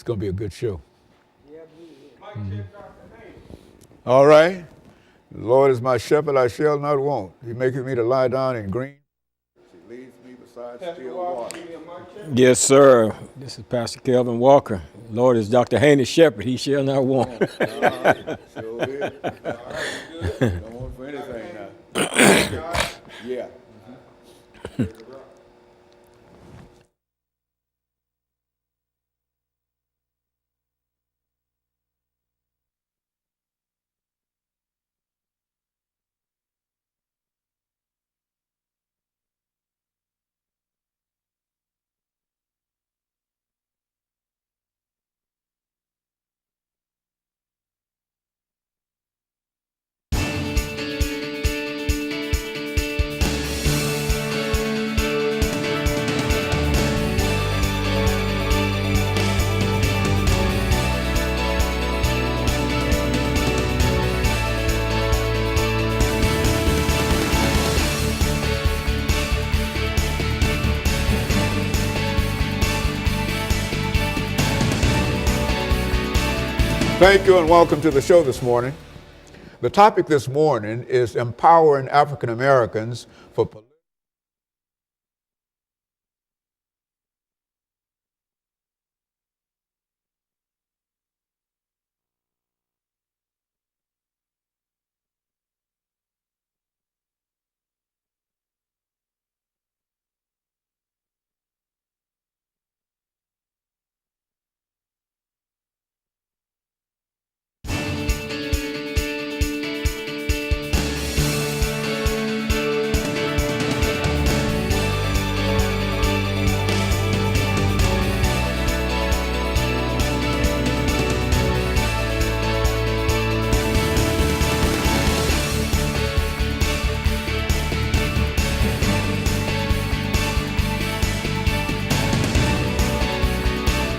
It's going to be a good show. All right. The Lord is my shepherd, I shall not want. He maketh me to lie down in green. He leads me beside still water. Yes, sir. This is Pastor Kelvin Walker. Lord is Dr. Haney's shepherd. He shall not want. Sure is. Don't want for anything now. Yeah. Thank you and welcome to the show this morning. The topic this morning is empowering African Americans for political.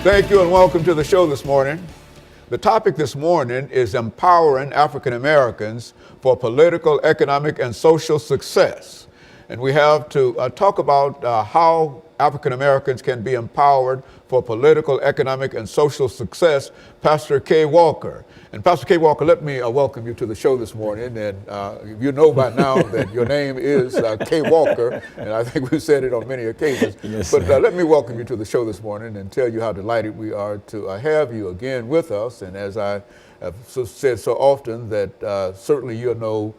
Thank you and welcome to the show this morning. The topic this morning is empowering African Americans for political, economic, and social success. And we have to talk about how African Americans can be empowered for political, economic, and social success, Pastor KWalker. And Pastor KWalker, let me welcome you to the show this morning. And you know by now that your name is KWalker, and I think we've said it on many occasions. Yes, but let me welcome you to the show this morning and tell you how delighted we are to have you again with us. And as I have said so often, that certainly you're no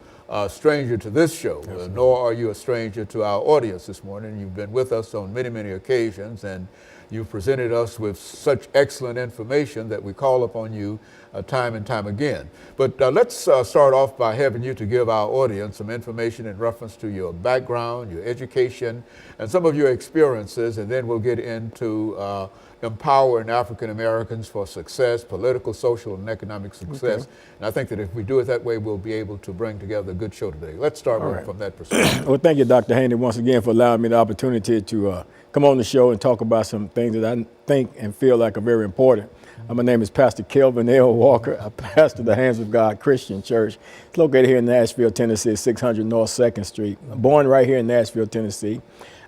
stranger to this show, nor are you a stranger to our audience this morning. You've been with us on many, many occasions, and you've presented us with such excellent information that we call upon you time and time again. But let's start off by having you to give our audience some information in reference to your background, your education, and some of your experiences, and then we'll get into empowering African Americans for success, political, social, and economic success. Okay. And I think that if we do it that way, we'll be able to bring together a good show today. Let's start from that perspective. Well, thank you, Dr. Haney, once again for allowing me the opportunity to come on the show and talk about some things that I think and feel like are very important. My name is Pastor Kelvin L. Walker. I pastor the Hands of God Christian Church. It's located here in Nashville, Tennessee, 600 North 2nd Street. I'm born right here in Nashville, Tennessee.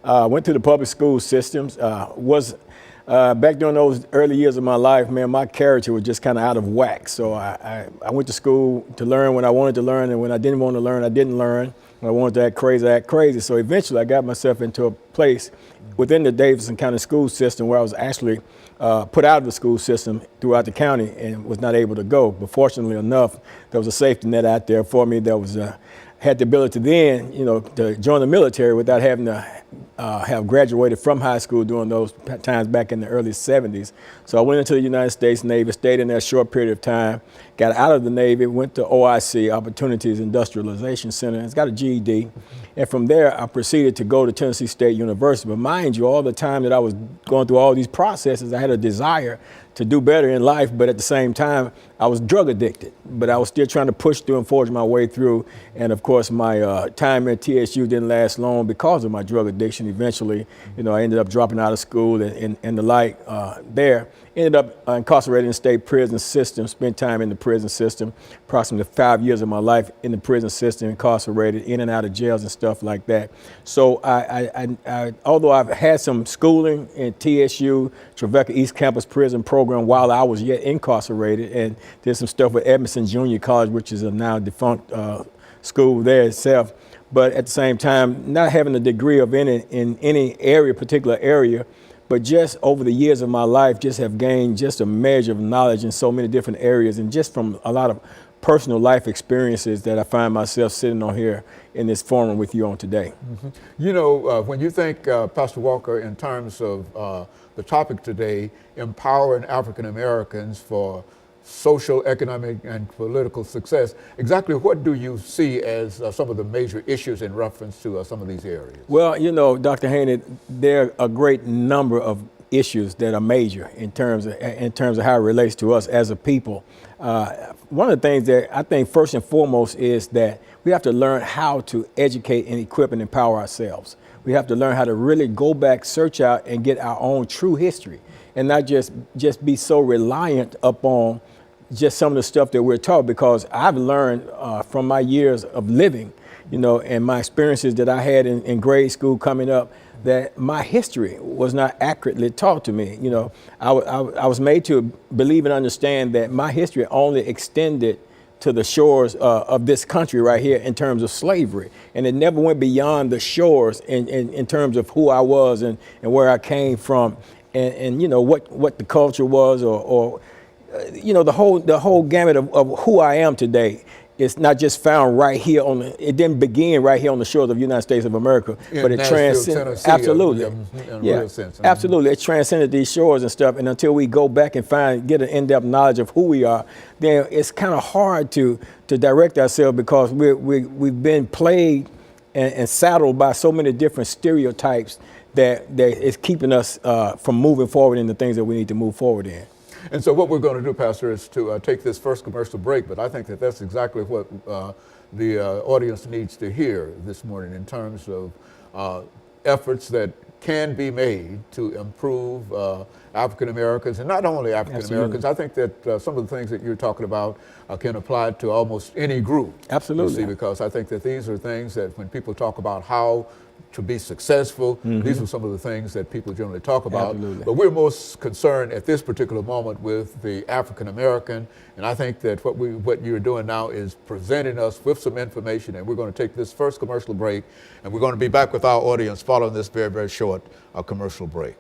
Went to the public school systems. Back during those early years of my life, man, my character was just kind of out of whack. So I went to school to learn when I wanted to learn, and when I didn't want to learn, I didn't learn. When I wanted to act crazy. So eventually I got myself into a place within the Davidson County school system where I was actually put out of the school system throughout the county and was not able to go. But fortunately enough, there was a safety net out there for me that was had the ability then, to join the military without having to have graduated from high school during those times back in the early 70s. So I went into the United States Navy, stayed in there a short period of time, got out of the Navy, went to OIC, Opportunities Industrialization Center, and got a GED. And from there, I proceeded to go to Tennessee State University. But mind you, all the time that I was going through all these processes, I had a desire to do better in life, but at the same time, I was drug addicted. But I was still trying to push through and forge my way through. And of course, my time at TSU didn't last long because of my drug addiction. addiction eventually. You know, I ended up dropping out of school and the like there. Ended up incarcerated in the state prison system, spent time in the prison system, approximately 5 years of my life in the prison system, incarcerated, in and out of jails and stuff like that. So although I've had some schooling in TSU, Trevecca East Campus Prison Program while I was yet incarcerated, and did some stuff with Edmondson Junior College, which is a now defunct school there itself. But at the same time, not having a degree of in any area, particular area, but just over the years of my life, just have gained just a measure of knowledge in so many different areas, and just from a lot of personal life experiences that I find myself sitting on here in this forum with you on today. Mm-hmm. You know, when you think, Pastor Walker, in terms of the topic today, empowering African Americans for social, economic, and political success, exactly what do you see as some of the major issues in reference to some of these areas? Well, you know, Dr. Haney, there are a great number of issues that are major in terms of how it relates to us as a people. One of the things that I think first and foremost is that we have to learn how to educate and equip and empower ourselves. We have to learn how to really go back, search out, and get our own true history, and not just be so reliant upon just some of the stuff that we're taught, because I've learned from my years of living, you know, and my experiences that I had in grade school coming up, that my history was not accurately taught to me. You know, I was made to believe and understand that my history only extended to the shores of this country right here in terms of slavery. And it never went beyond the shores in terms of who I was and where I came from, and you know, what the culture was, or you know, the whole gamut of who I am today. It's not just found right here it didn't begin right here on the shores of the United States of America, but it transcended. Absolutely. In a real sense. Absolutely. It transcended these shores and stuff. And until we go back and get an in-depth knowledge of who we are, then it's kind of hard to direct ourselves, because we've been plagued and saddled by so many different stereotypes that it's keeping us from moving forward in the things that we need to move forward in. And so what we're going to do, Pastor, is to take this first commercial break, but I think that that's exactly what the audience needs to hear this morning in terms of efforts that can be made to improve African Americans, and not only African Americans. I think that some of the things that you're talking about can apply to almost any group. Absolutely. You see, because I think that these are things that when people talk about how to be successful, these are some of the things that people generally talk about. Absolutely. But we're most concerned at this particular moment with the African American, and I think that what you're doing now is presenting us with some information, and we're going to take this first commercial break, and we're going to be back with our audience following this very, very short commercial break.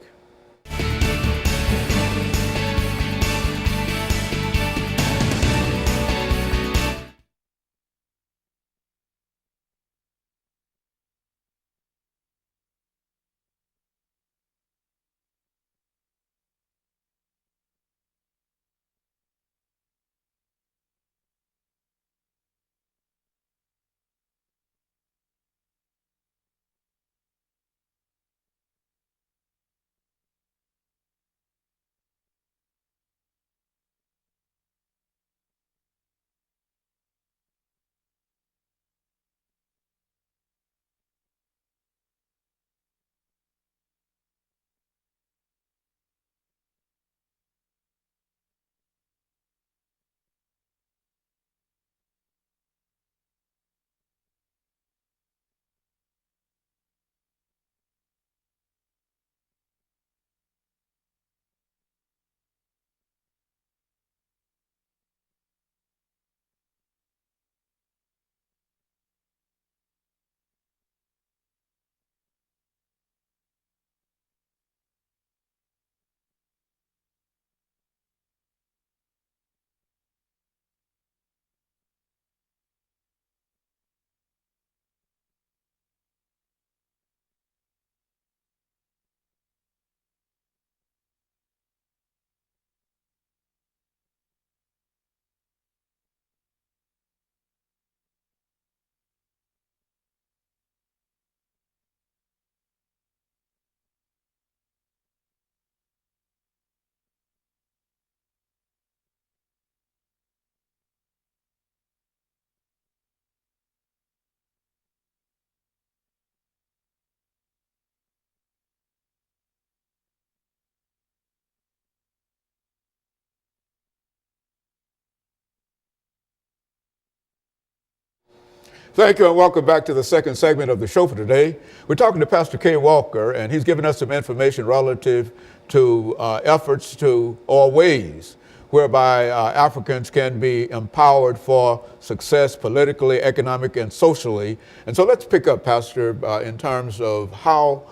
Thank you and welcome back to the second segment of the show for today. We're talking to Pastor K. Walker, and he's giving us some information relative to efforts to, or ways whereby Africans can be empowered for success politically, economically, and socially. And so let's pick up, Pastor, in terms of how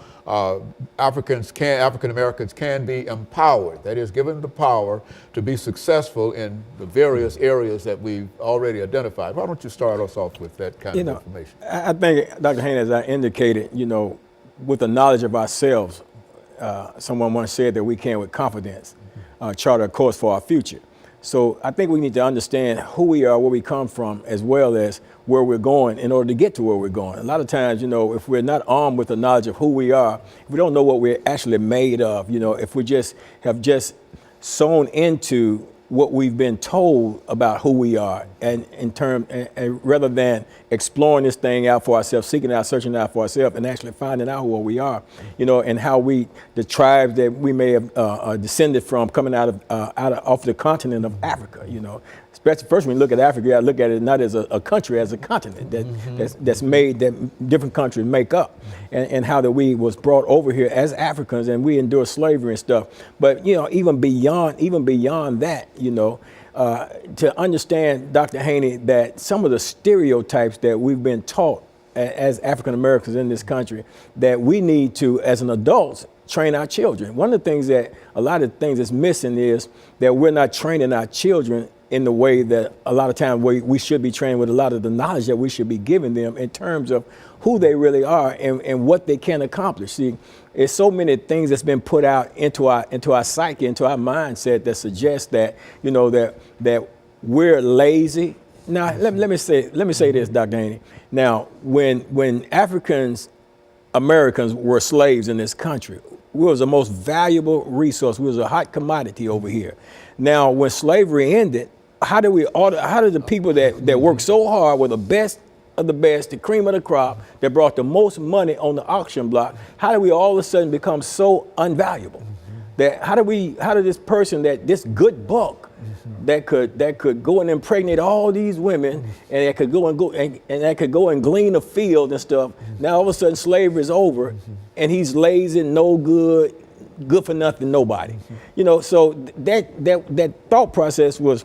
African Americans can be empowered, that is, given the power to be successful in the various areas that we've already identified. Why don't you start us off with that kind of information? I think, Dr. Haney, as I indicated, with the knowledge of ourselves, someone once said that we can, with confidence, chart a course for our future. So I think we need to understand who we are, where we come from, as well as where we're going in order to get to where we're going. A lot of times, if we're not armed with the knowledge of who we are, if we don't know what we're actually made of, if we have sewn into what we've been told about who we are, and rather than exploring this thing out for ourselves, seeking out, searching out for ourselves, and actually finding out who we are, and how the tribes that we may have descended from, coming out of off the continent of Africa, Especially first, when you look at Africa, you got to look at it not as a country, as a continent that's made, that different countries make up, and how that we was brought over here as Africans, and we endure slavery and stuff. But even beyond that, to understand, Dr. Haney, that some of the stereotypes that we've been taught as African Americans in this country, that we need to, as an adults, train our children. One of the things that a lot of things that's missing is that we're not training our children in the way that a lot of times we should be trained, with a lot of the knowledge that we should be giving them in terms of who they really are and what they can accomplish. See, there's so many things that's been put out into our psyche, into our mindset, that suggests that that we're lazy. Now, let me say this, Dr. Haney. Now, when Americans were slaves in this country, we was the most valuable resource. We was a hot commodity over here. Now, when slavery ended, how did the people that worked so hard, were the best of the best, the cream of the crop, that brought the most money on the auction block, how did we all of a sudden become so unvaluable? That how did this good buck that could go and impregnate all these women, and that could go and glean a field and stuff, now all of a sudden slavery is over, and he's lazy, no good for nothing, nobody. So that thought process was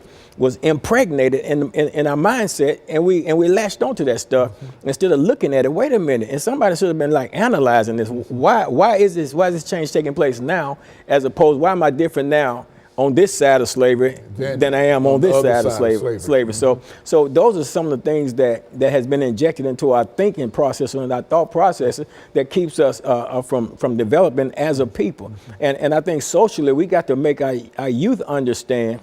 impregnated in our mindset, and we latched onto that stuff instead of looking at it. Wait a minute, and somebody should have been like analyzing this. Why is this change taking place now, as opposed, why am I different now on this side of slavery than I am on this side of slavery? So those are some of the things that has been injected into our thinking process and our thought processes that keeps us from developing as a people. And I think socially we got to make our youth understand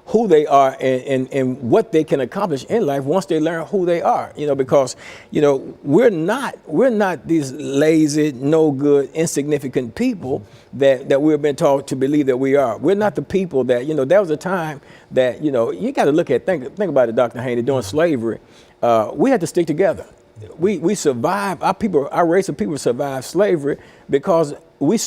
who they are and what they can accomplish in life once they learn who they are, because we're not these lazy, no good, insignificant people that we've been taught to believe that we are. We're not the people that, there was a time that, you got to think about it, Dr. Haney, during slavery, we had to stick together. We survived, our race of people survived slavery because we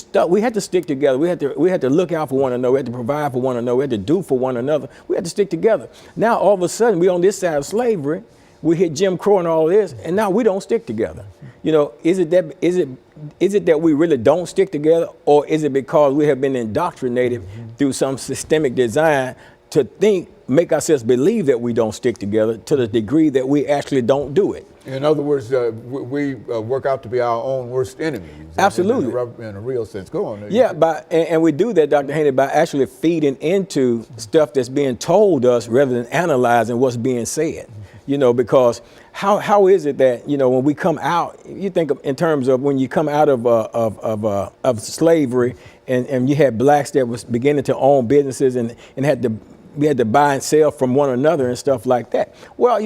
had to stick together. We had to look out for one another. We had to provide for one another. We had to do for one another. We had to stick together. Now all of a sudden we on this side of slavery, we hit Jim Crow and all this, and now we don't stick together. Is it that we really don't stick together, or is it because we have been indoctrinated through some systemic design to make ourselves believe that we don't stick together to the degree that we actually don't do it? In other words, we work out to be our own worst enemies. Absolutely. In a real sense. Go on. Yeah, and we do that, Dr. Haney, by actually feeding into stuff that's being told us rather than analyzing what's being said. Because how is it that, when we come out, you think in terms of when you come out of slavery, and you had blacks that was beginning to own businesses and we had to buy and sell from one another and stuff like that. Well,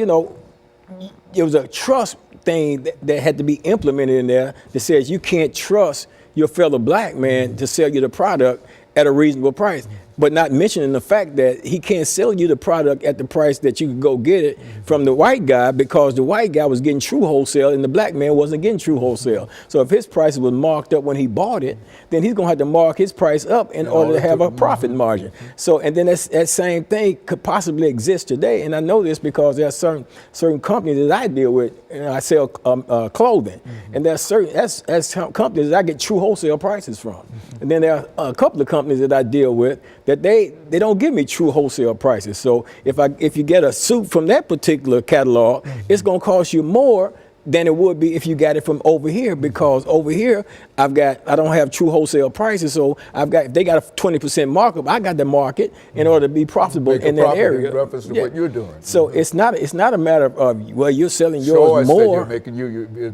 it was a trust thing that had to be implemented in there that says you can't trust your fellow black man to sell you the product at a reasonable price. but not mentioning the fact that he can't sell you the product at the price that you could go get it from the white guy, because the white guy was getting true wholesale and the black man wasn't getting true wholesale. So if his price was marked up when he bought it, then he's gonna have to mark his price up in order to have a profit margin. So, and then that same thing could possibly exist today. And I know this because there are certain companies that I deal with, and I sell clothing, and there's that's companies that I get true wholesale prices from. And then there are a couple of companies that I deal with that they don't give me true wholesale prices. So if you get a suit from that particular catalog, it's gonna cost you more than it would be if you got it from over here, because over here I don't have true wholesale prices, so if they got a 20% markup, I got to market in order to be profitable in that area. In reference to what you're doing. So it's not a matter of well, you're selling yours more. You're making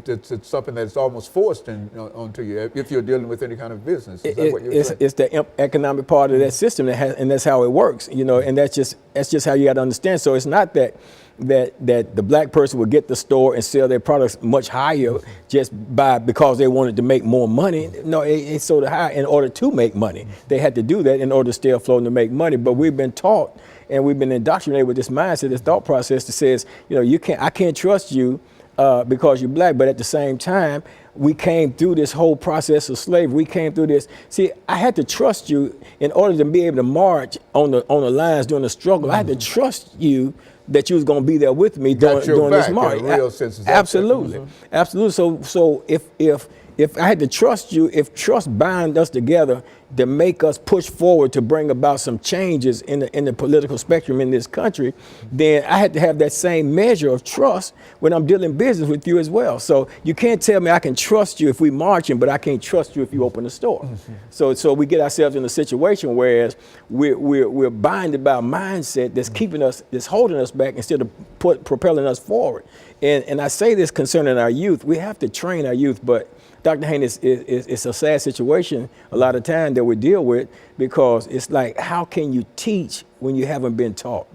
it's something that's almost forced onto you if you're dealing with any kind of business. Is that what you're saying? It's the economic part of that system and that's how it works, and that's just how you got to understand. So it's not that the black person would get the store and sell their products much higher just because they wanted to make more money. No, it's so high in order to make money. They had to do that in order to stay afloat and to make money. But we've been taught and we've been indoctrinated with this mindset, this thought process that says, I can't trust you because you're black. But at the same time, we came through this whole process of slavery. We came through this. See, I had to trust you in order to be able to march on the lines during the struggle. I had to trust you that you was going to be there with me during this march. In a real sense. Absolutely. Absolutely. So if I had to trust you, if trust bound us together to make us push forward to bring about some changes in the political spectrum in this country, then I had to have that same measure of trust when I'm dealing business with you as well. So you can't tell me I can trust you if we marching, but I can't trust you if you open the store. So we get ourselves in a situation whereas we're binded by a mindset that's holding us back instead of propelling us forward. And I say this concerning our youth. We have to train our youth, but Dr. Haynes, it's a sad situation a lot of time that we deal with, because it's like, how can you teach when you haven't been taught?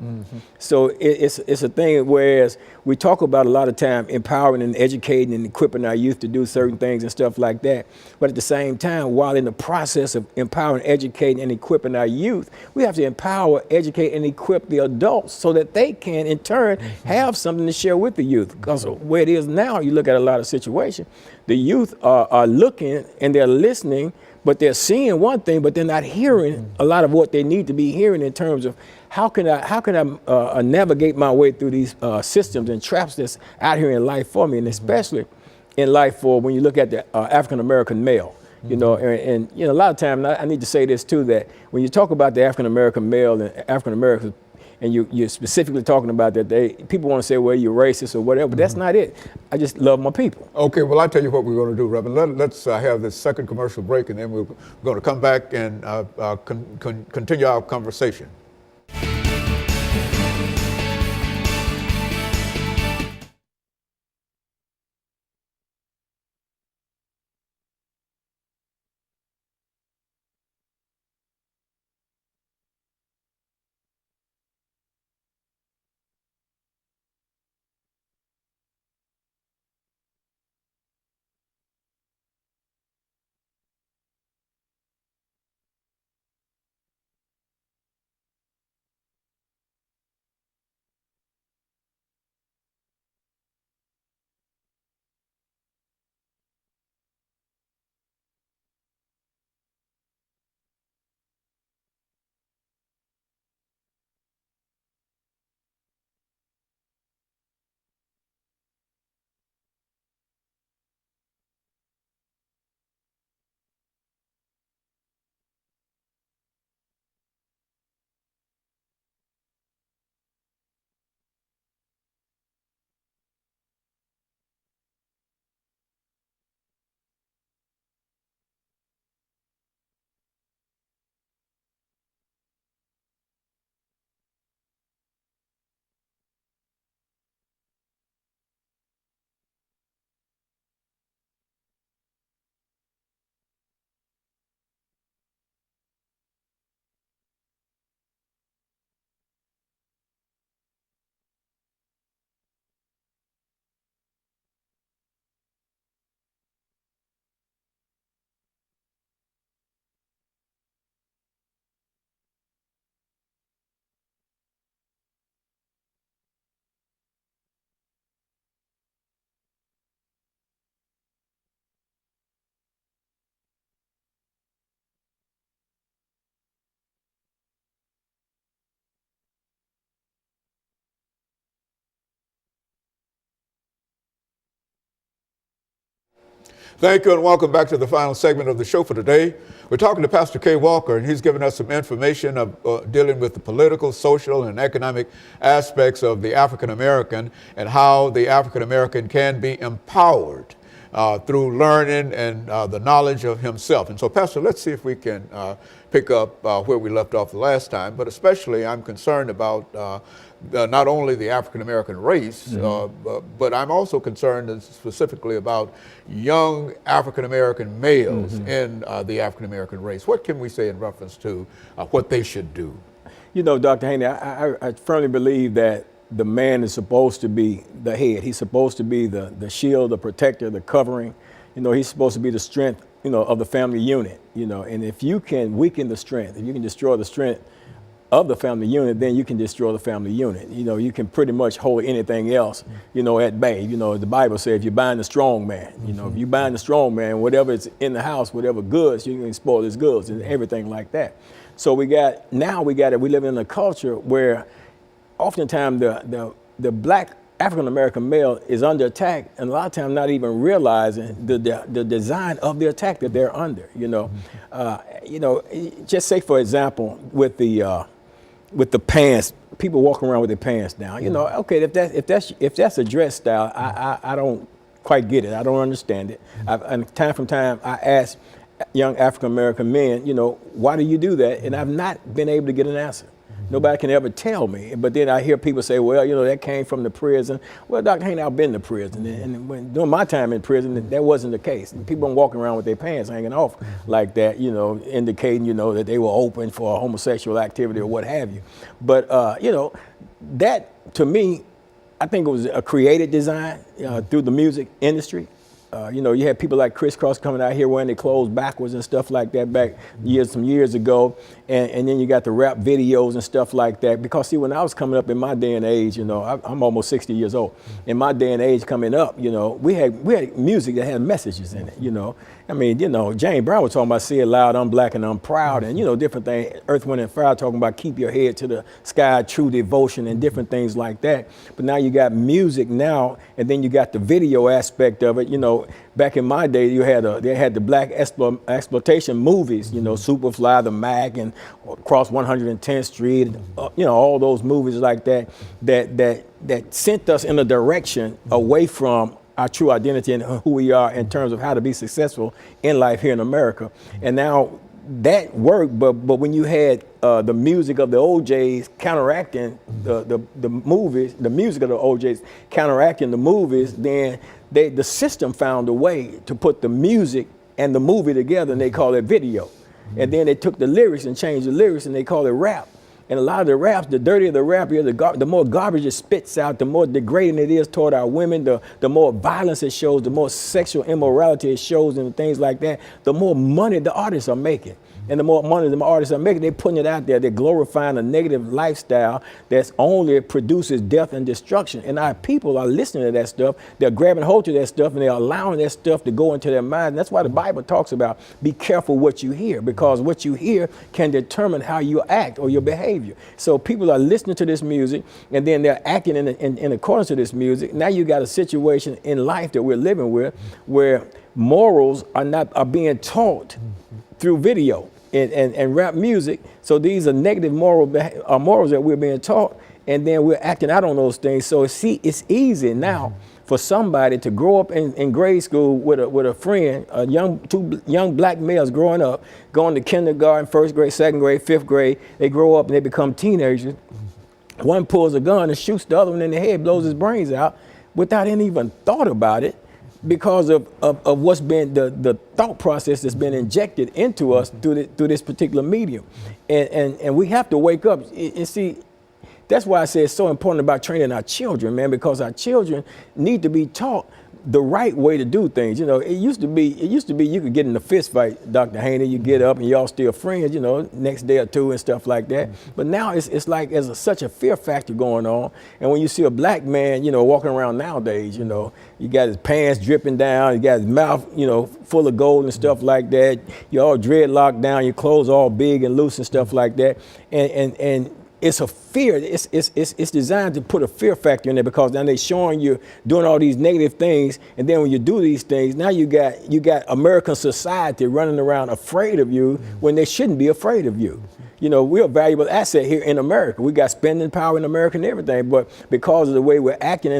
So it's a thing, whereas we talk about a lot of time empowering and educating and equipping our youth to do certain things and stuff like that. But at the same time, while in the process of empowering, educating, and equipping our youth, we have to empower, educate, and equip the adults so that they can, in turn, have something to share with the youth. Because where it is now, you look at a lot of situations, the youth are looking and they're listening, but they're seeing one thing, but they're not hearing a lot of what they need to be hearing in terms of how can I navigate my way through these systems and traps that's out here in life for me, and especially in life for when you look at the African American male. And a lot of times I need to say this too, that when you talk about the African American male and African Americans, and you're specifically talking about that, people want to say, well, you're racist or whatever, but that's not it. I just love my people. Okay, well, I'll tell you what we're going to do, Reverend. Let's have this second commercial break, and then we're going to come back and continue our conversation. Thank you and welcome back to the final segment of the show for today. We're talking to Pastor K. Walker, and he's giving us some information of dealing with the political, social, and economic aspects of the African American and how the African American can be empowered through learning and the knowledge of himself. And so, Pastor, let's see if we can pick up where we left off the last time, but especially I'm concerned about not only the African American race, but I'm also concerned specifically about young African American males in the African American race. What can we say in reference to what they should do? You know, Dr. Haney, I firmly believe that the man is supposed to be the head. He's supposed to be the shield, the protector, the covering. You know, he's supposed to be the strength, you know, of the family unit, you know. And if you can weaken the strength, if you can destroy the strength of the family unit, then you can destroy the family unit. You know, you can pretty much hold anything else, you know, at bay. You know, the Bible says if you bind the strong man, you know, if you bind the strong man, whatever is in the house, whatever goods, you can spoil his goods and everything like that. So we live in a culture where oftentimes the black African American male is under attack, and a lot of times not even realizing the design of the attack that they're under. You know, just say for example with the pants, people walking around with their pants down. You know, okay, if that's a dress style, I don't quite get it. I don't understand it. And time from time, I ask young African American men, you know, why do you do that? And I've not been able to get an answer. Nobody can ever tell me. But then I hear people say, well, you know, that came from the prison. Well, Dr. Haney, I've been to prison. And during my time in prison, that wasn't the case. People weren't walking around with their pants hanging off like that, you know, indicating, you know, that they were open for homosexual activity or what have you. But, you know, that to me, I think it was a creative design through the music industry. You know, you had people like Criss Cross coming out here wearing their clothes backwards and stuff like that back some years ago. And then you got the rap videos and stuff like that. Because see, when I was coming up in my day and age, you know, I'm almost 60 years old. In my day and age coming up, you know, we had music that had messages in it, you know. I mean, you know, James Brown was talking about say it loud, I'm black and I'm proud, and, you know, different things. Earth, Wind, and Fire talking about keep your head to the sky, true devotion, and different things like that. But now you got music now, and then you got the video aspect of it. You know, back in my day, they had the black exploitation movies, you know, Superfly, The Mac, and Across 110th Street, you know, all those movies like that sent us in a direction away from our true identity and who we are in terms of how to be successful in life here in America. And now that worked, but when you had the music of the OJs counteracting the movies, the music of the OJs counteracting the movies, then the system found a way to put the music and the movie together, and they call it video. And then they took the lyrics and changed the lyrics, and they call it rap. And a lot of the raps, the dirtier the rap is, the more garbage it spits out, the more degrading it is toward our women, the more violence it shows, the more sexual immorality it shows and things like that, the more money the artists are making. And the more money the artists are making, they're putting it out there. They're glorifying a negative lifestyle that's only produces death and destruction. And our people are listening to that stuff. They're grabbing hold to that stuff, and they're allowing that stuff to go into their minds. And that's why the Bible talks about be careful what you hear, because what you hear can determine how you act or your behavior. So people are listening to this music, and then they're acting in accordance to this music. Now you got a situation in life that we're living with where morals are being taught through video and rap music. So these are negative morals that we're being taught, and then we're acting out on those things. So see, it's easy now for somebody to grow up in grade school with a friend, two young black males growing up, going to kindergarten, first grade, second grade, fifth grade. They grow up and they become teenagers. One pulls a gun and shoots the other one in the head, blows his brains out without any even thought about it, because of what's been the thought process that's been injected into us through this particular medium. And we have to wake up and see. That's why I say it's so important about training our children, man, because our children need to be taught the right way to do things. You know, it used to be you could get in a fist fight, Dr. Haney, you get up and y'all still friends, you know, next day or two and stuff like that. But now it's like there's such a fear factor going on. And when you see a black man, you know, walking around nowadays, you know, you got his pants dripping down, you got his mouth, you know, full of gold and stuff like that. You're all dreadlocked down, your clothes all big and loose and stuff like that. And it's a fear. It's designed to put a fear factor in there, because now they're showing you doing all these negative things, and then when you do these things, now you got American society running around afraid of you when they shouldn't be afraid of you. You know, we're a valuable asset here in America. We got spending power in America and everything, but because of the way we're acting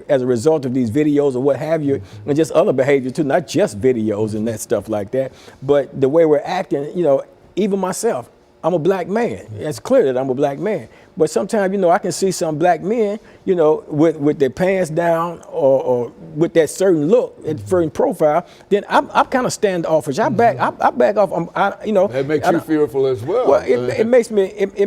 as a result of these videos or what have you, and just other behavior too, not just videos and that stuff like that, but the way we're acting, you know, even myself, I'm a black man. It's clear that I'm a black man. But sometimes, you know, I can see some black men, you know, with their pants down or with that certain look, that certain profile. Then I'm kind of standoffish. I back off. You know, that makes you fearful as well. Well, it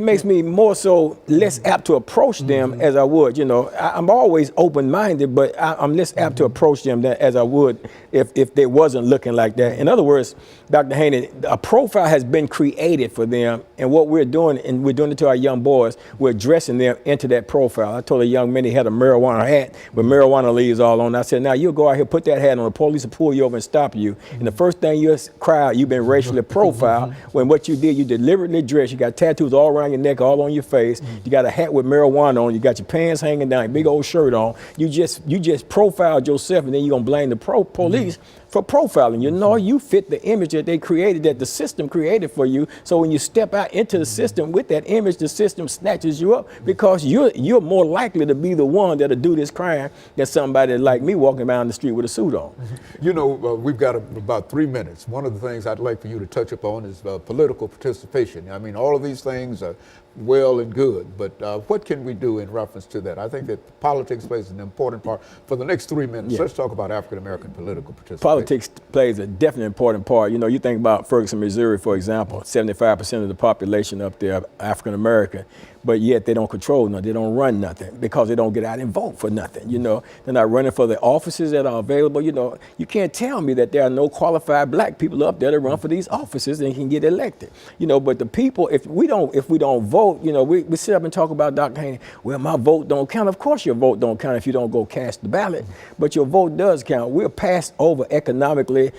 makes me more so less apt to approach them as I would. You know, I'm always open-minded, but I'm less apt to approach them as I would if they wasn't looking like that. In other words, Dr. Haney, a profile has been created for them, and what we're doing, and we're doing it to our young boys, we're dressing them into that profile. I told a young man he had a marijuana hat with marijuana leaves all on. I said, now you'll go out here, put that hat on, the police will pull you over and stop you. And the first thing you'll cry out, you've been racially profiled, when what you did, you deliberately dressed, you got tattoos all around your neck, all on your face, you got a hat with marijuana on, you got your pants hanging down, your big old shirt on. You just profiled yourself, and then you're gonna blame the police for profiling. You know, you fit the image that they created, that the system created for you. So when you step out into the system with that image, the system snatches you up, because you're more likely to be the one that'll do this crime than somebody like me walking down the street with a suit on. You know, we've got about 3 minutes. One of the things I'd like for you to touch upon is political participation. I mean, all of these things are well and good, but what can we do in reference to that? I think that politics plays an important part. For the next 3 minutes, let's talk about African-American political participation. Politics plays a definitely important part. You know, you think about Ferguson, Missouri, for example, 75% of the population up there are African-American, but yet they don't control nothing, they don't run nothing, because they don't get out and vote for nothing. You know, they're not running for the offices that are available. You know, you can't tell me that there are no qualified black people up there to run for these offices and can get elected. You know, but the people, if we don't vote, you know, we sit up and talk about, Dr. Haney, well, my vote don't count. Of course your vote don't count if you don't go cast the ballot, but your vote does count. We're passed over economically,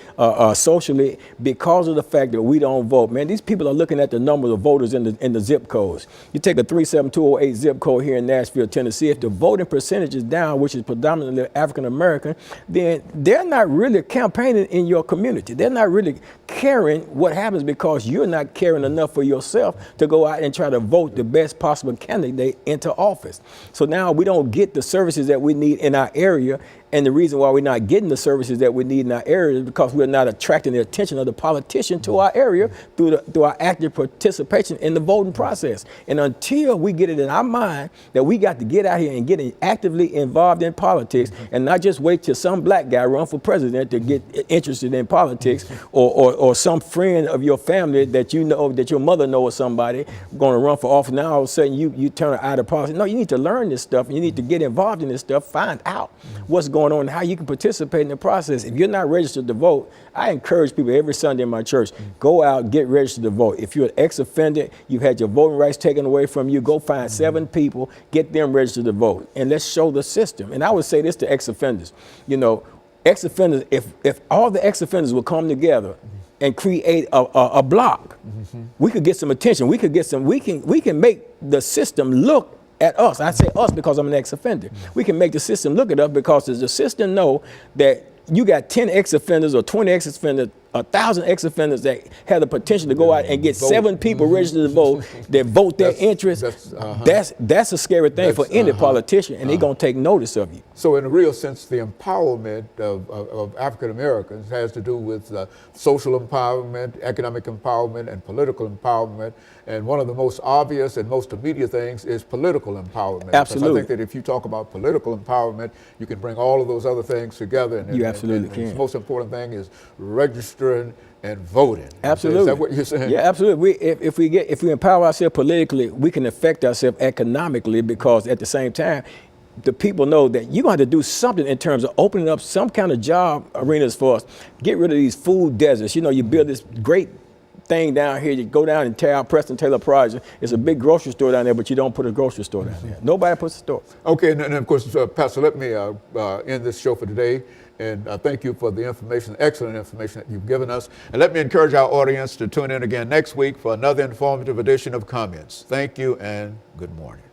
socially, because of the fact that we don't vote. Man, these people are looking at the numbers of voters in the zip codes. You take a 37208 zip code here in Nashville, Tennessee. If the voting percentage is down, which is predominantly African American, then they're not really campaigning in your community. They're not really caring what happens, because you're not caring enough for yourself to go out and try to vote the best possible candidate into office. So now we don't get the services that we need in our area. And the reason why we're not getting the services that we need in our area is because we're not attracting the attention of the politician to our area through our active participation in the voting process. And until we get it in our mind that we got to get out here and get actively involved in politics, and not just wait till some black guy run for president to get interested in politics, or some friend of your family that you know, that your mother knows somebody going to run for office, now all of a sudden you turn out of politics. No, you need to learn this stuff, and you need to get involved in this stuff, find out what's going on and how you can participate in the process. If you're not registered to vote, I encourage people every Sunday in my church, go out, get registered to vote. If you're an ex-offender, you've had your voting rights taken away from you, go find 7 people, get them registered to vote, and let's show the system. And I would say this to ex-offenders, you know, ex-offenders, if all the ex-offenders will come together and create a block, we could get some attention. We can make the system look at us. I say us because I'm an ex-offender. We can make the system look at us, because does the system know that you got 10 ex-offenders or 20 ex-offenders, 1,000 ex-offenders that have the potential to go out and get 7 people registered to vote, that vote their interest. That's a scary thing for any politician, and they're going to take notice of you. So in a real sense, the empowerment of African Americans has to do with social empowerment, economic empowerment, and political empowerment. And one of the most obvious and most immediate things is political empowerment. Absolutely. I think that if you talk about political empowerment, you can bring all of those other things together. And you absolutely can. The most important thing is registering and voting. Absolutely. Is that what you're saying? Yeah, absolutely. If we empower ourselves politically, we can affect ourselves economically, because at the same time, the people know that you're going to have to do something in terms of opening up some kind of job arenas for us. Get rid of these food deserts. You know, you build this great thing down here, you go down and tear out Preston Taylor Project. It's a big grocery store down there, but you don't put a grocery store down there. Nobody puts a store. Okay, and of course, Pastor, let me end this show for today And thank you for the information, excellent information that you've given us. And let me encourage our audience to tune in again next week for another informative edition of Comments. Thank you and good morning.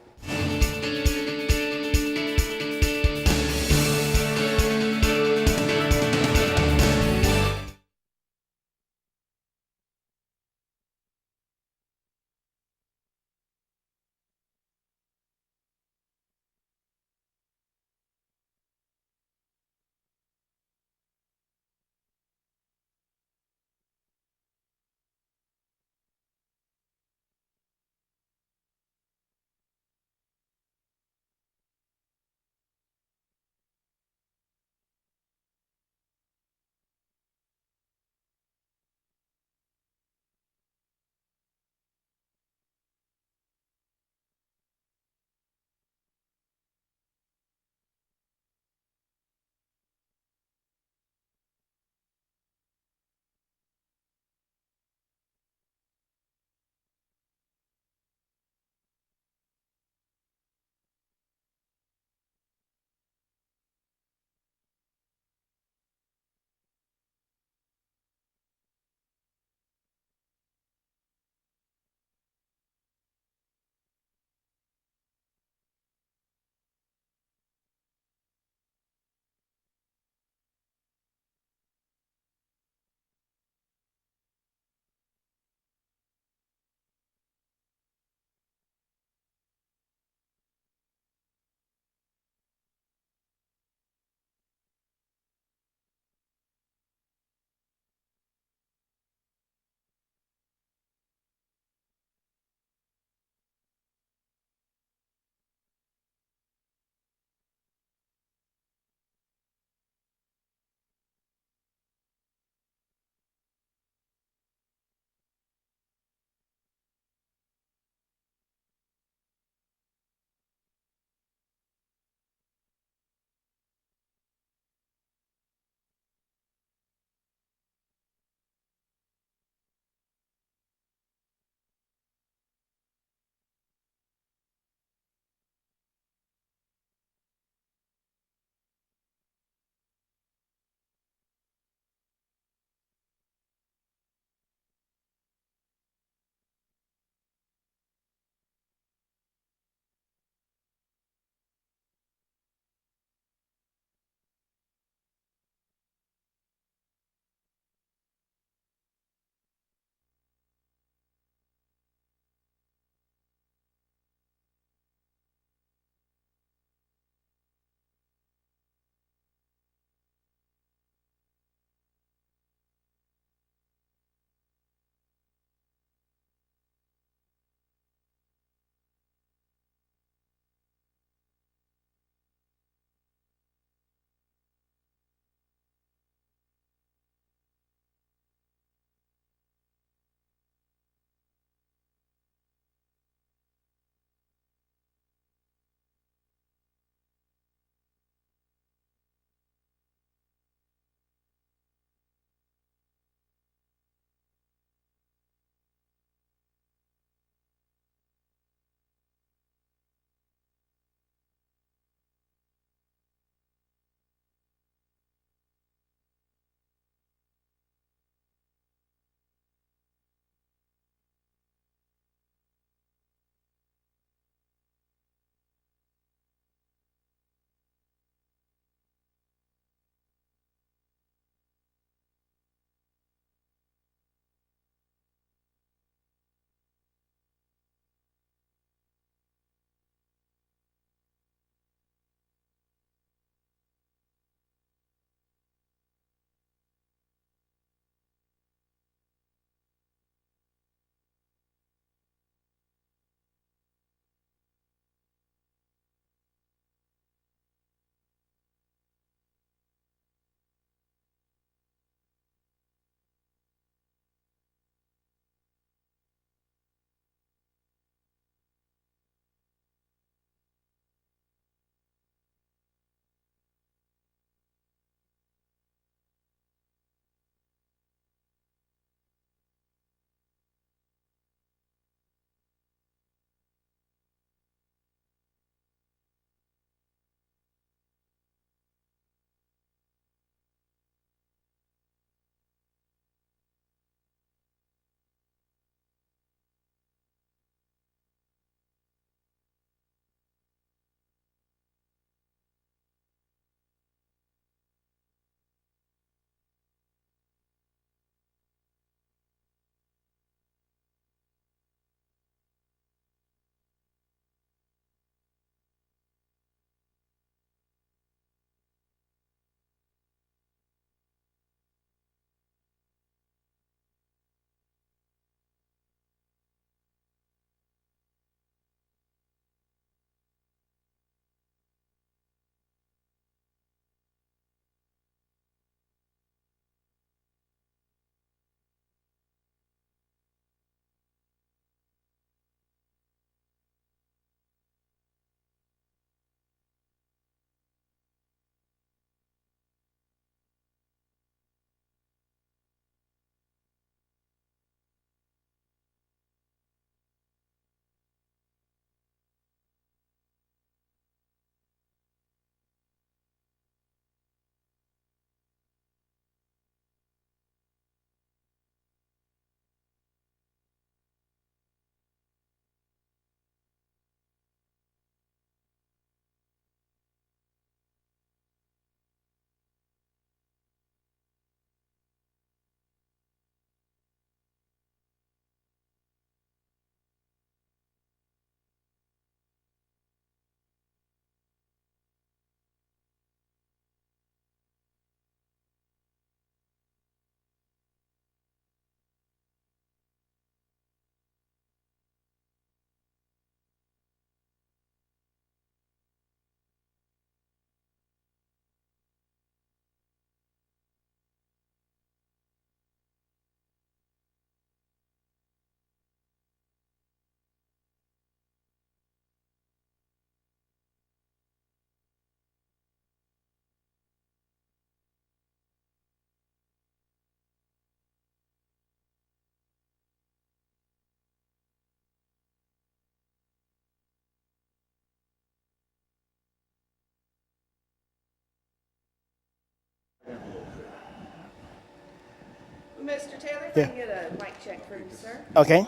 Mr. Taylor, Yeah. can I get a mic check for you, sir? Okay.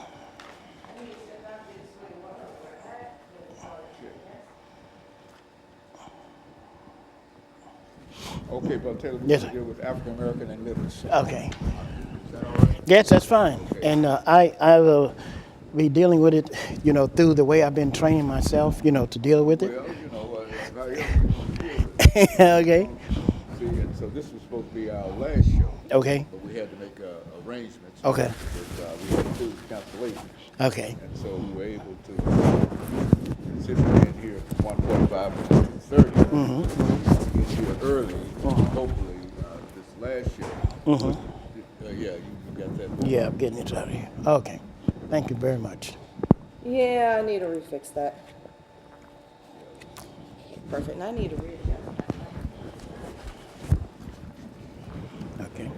Okay, Brother Taylor, we're Yes, going to sir. deal with African American and literacy. Okay. Is that all right? Yes, that's fine. Okay. And I will be dealing with it, through the way I've been training myself, to deal with it. Well, however you want to deal with it. Okay. See, and so this was supposed to be our last show, Okay. but we had to make arrangements. Okay. Because we had 2 cancellations. Okay. And so we were able to sit in here at 1:45 to 2:30. Get here early, hopefully this last show. Yeah, you got that. Yeah, I'm getting it out of here. Okay. Thank you very much. Yeah, I need to refix that. Perfect, and I need to read it. Okay.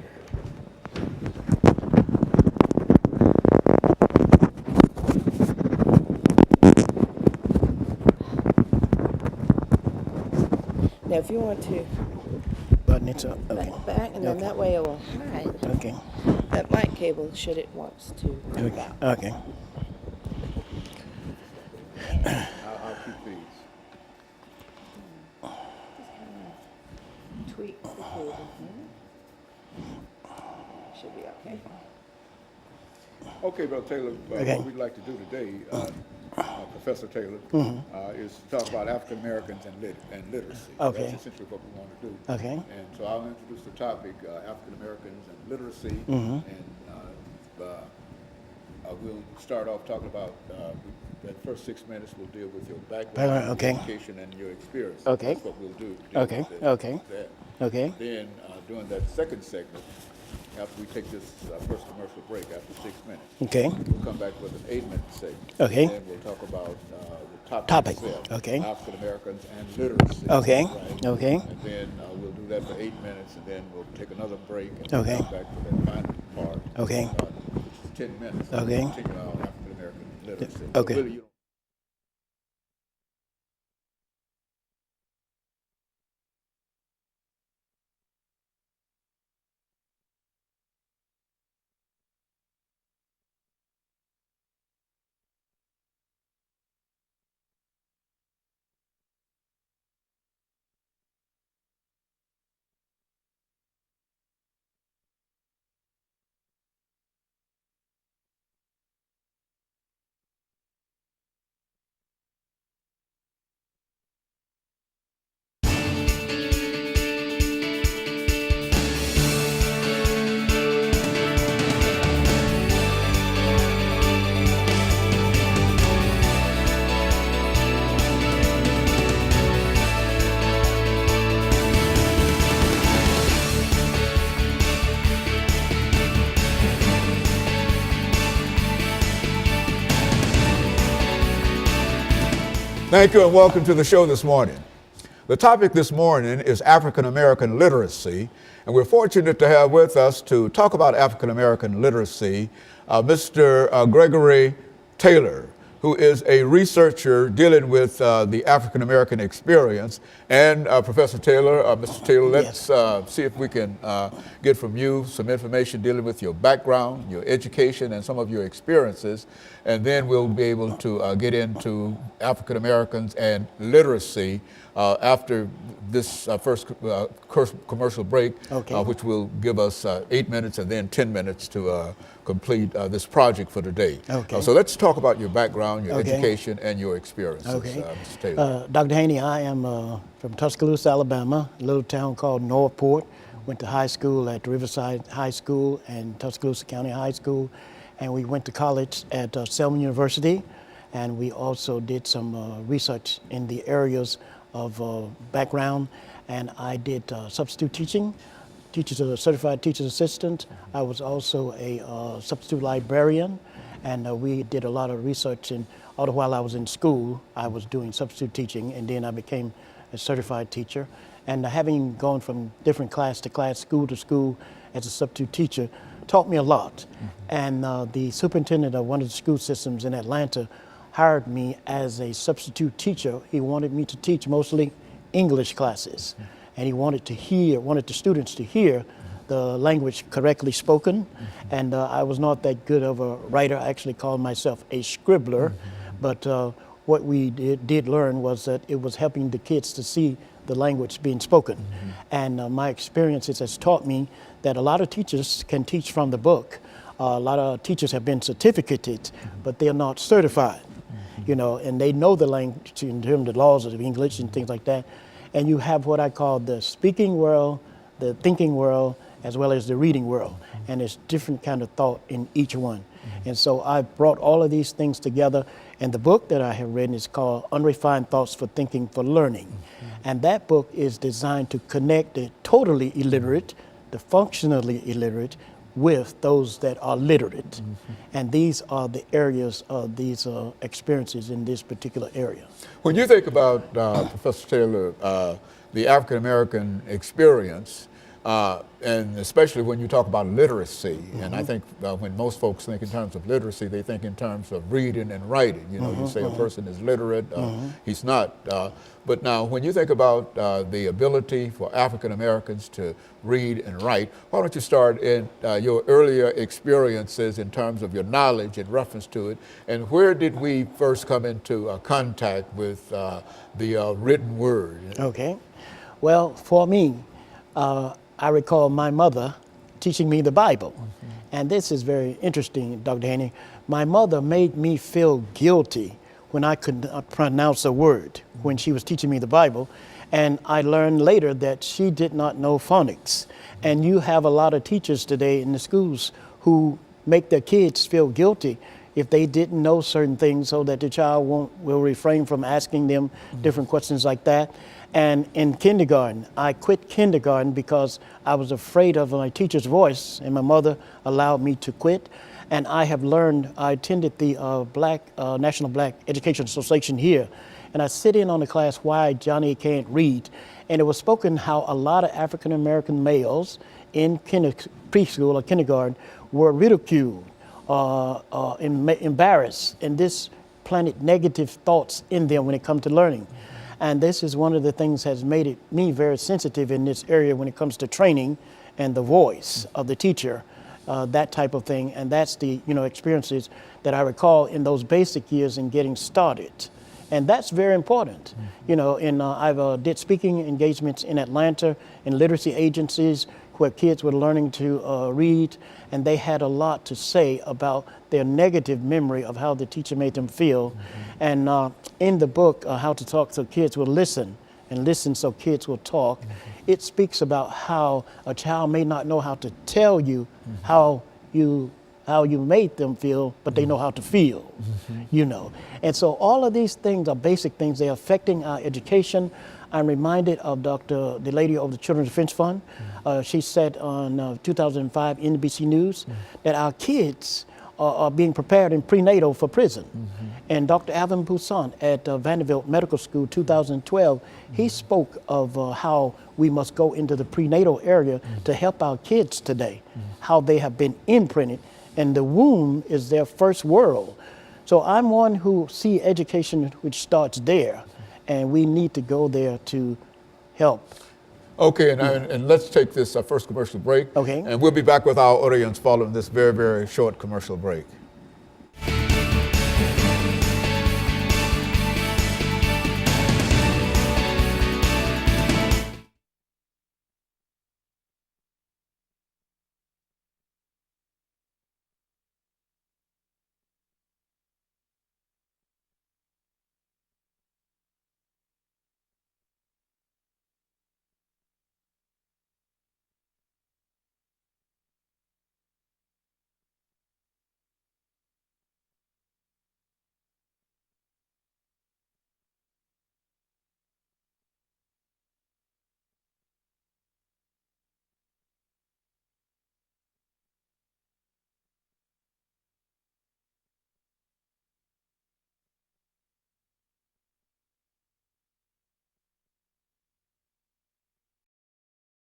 Now, if you want to Button it up. Okay. back, and then Okay. that way it will hide Okay. that mic cable should it wants to come Okay. out. Okay. I'll keep these. Tweak the cable. Should be okay. Okay, Brother Taylor, Okay. what we'd like to do today, Professor Taylor, is to talk about African Americans and literacy. Okay. That's essentially what we want to do. Okay. And so I'll introduce the topic, African Americans and literacy, and we'll start off talking about that first 6 minutes. We'll deal with your background, Okay. your education, and your experience. Okay. That's what we'll do. Okay. Okay. That. Okay. Then during that second segment, after we take this first commercial break, after 6 minutes, Okay. we'll come back with an 8-minute segment. Okay. And then we'll talk about the Topic. itself, Okay. African Americans and literacy. Okay. Right? Okay. And then we'll do that for 8 minutes, and then we'll take another break, and Okay. we'll come back for that final part. Okay. Which is 10 minutes. Okay. Particularly on African American literacy. Okay. Really, you don't Thank you and welcome to the show this morning. The topic this morning is African American literacy, and we're fortunate to have with us to talk about African American literacy, Mr. Gregory Taylor, who is a researcher dealing with the African American experience. And Professor Taylor, Mr. Taylor, let's see if we can get from you some information dealing with your background, your education, and some of your experiences. And then we'll be able to get into African Americans and literacy after this first commercial break, which will give us 8 minutes and then 10 minutes to complete this project for today. Okay. So let's talk about your background, your education, and your experiences, Okay. Mr. Taylor. Dr. Haney, I am from Tuscaloosa, Alabama, a little town called Northport. Went to high school at Riverside High School and Tuscaloosa County High School. And we went to college at Selma University. And we also did some research in the areas of background. And I did substitute teaching, certified teacher's assistant. I was also a substitute librarian. And we did a lot of research. And all the while I was in school, I was doing substitute teaching. And then I became a certified teacher. And having gone from different class to class, school to school as a substitute teacher taught me a lot. And the superintendent of one of the school systems in Atlanta hired me as a substitute teacher. He wanted me to teach mostly English classes. And he wanted the students to hear the language correctly spoken. And I was not that good of a writer. I actually called myself a scribbler. But what we did learn was that it was helping the kids to see the language being spoken. And my experiences has taught me that a lot of teachers can teach from the book. A lot of teachers have been certificated, but they're not certified. You know, and they know the language in terms of the laws of English and things like that. And you have what I call the speaking world, the thinking world, as well as the reading world. And there's different kind of thought in each one. And so I brought all of these things together. And the book that I have written is called Unrefined Thoughts for Thinking for Learning. And that book is designed to connect the totally illiterate, the functionally illiterate, with those that are literate. And these are the areas of these experiences in this particular area. When you think about, Professor Taylor, the African American experience, and especially when you talk about literacy, and I think when most folks think in terms of literacy, they think in terms of reading and writing. You know, you say a person is literate, he's not. But now, when you think about the ability for African Americans to read and write, why don't you start in your earlier experiences in terms of your knowledge in reference to it, and where did we first come into contact with the written word? Okay. Well, for me, I recall my mother teaching me the Bible. And this is very interesting, Dr. Haney. My mother made me feel guilty when I could not pronounce a word when she was teaching me the Bible. And I learned later that she did not know phonics. And you have a lot of teachers today in the schools who make their kids feel guilty if they didn't know certain things, so that the child will refrain from asking them different questions like that. And in kindergarten, I quit kindergarten because I was afraid of my teacher's voice, and my mother allowed me to quit. And I have learned, I attended the National Black Education Association here, and I sit in on the class, Why Johnny Can't Read. And it was spoken how a lot of African American males in preschool or kindergarten were ridiculed, embarrassed, and this planted negative thoughts in them when it comes to learning. And this is one of the things that has made me very sensitive in this area when it comes to training and the voice of the teacher, that type of thing. And that's the experiences that I recall in those basic years in getting started. And that's very important. You know, I've did speaking engagements in Atlanta in literacy agencies where kids were learning to read, and they had a lot to say about their negative memory of how the teacher made them feel. And in the book, How to Talk So Kids Will Listen, and Listen So Kids Will Talk, it speaks about how a child may not know how to tell you how you made them feel, but they know how to feel, you know. And so all of these things are basic things. They're affecting our education. I'm reminded of the lady of the Children's Defense Fund. She said on 2005 NBC News that our kids are being prepared in prenatal for prison. And Dr. Alvin Poussaint at Vanderbilt Medical School 2012, he spoke of how we must go into the prenatal area to help our kids today, how they have been imprinted, and the womb is their first world. So I'm one who see education which starts there, and we need to go there to help. Okay, and let's take this first commercial break. Okay. And we'll be back with our audience following this very, very short commercial break.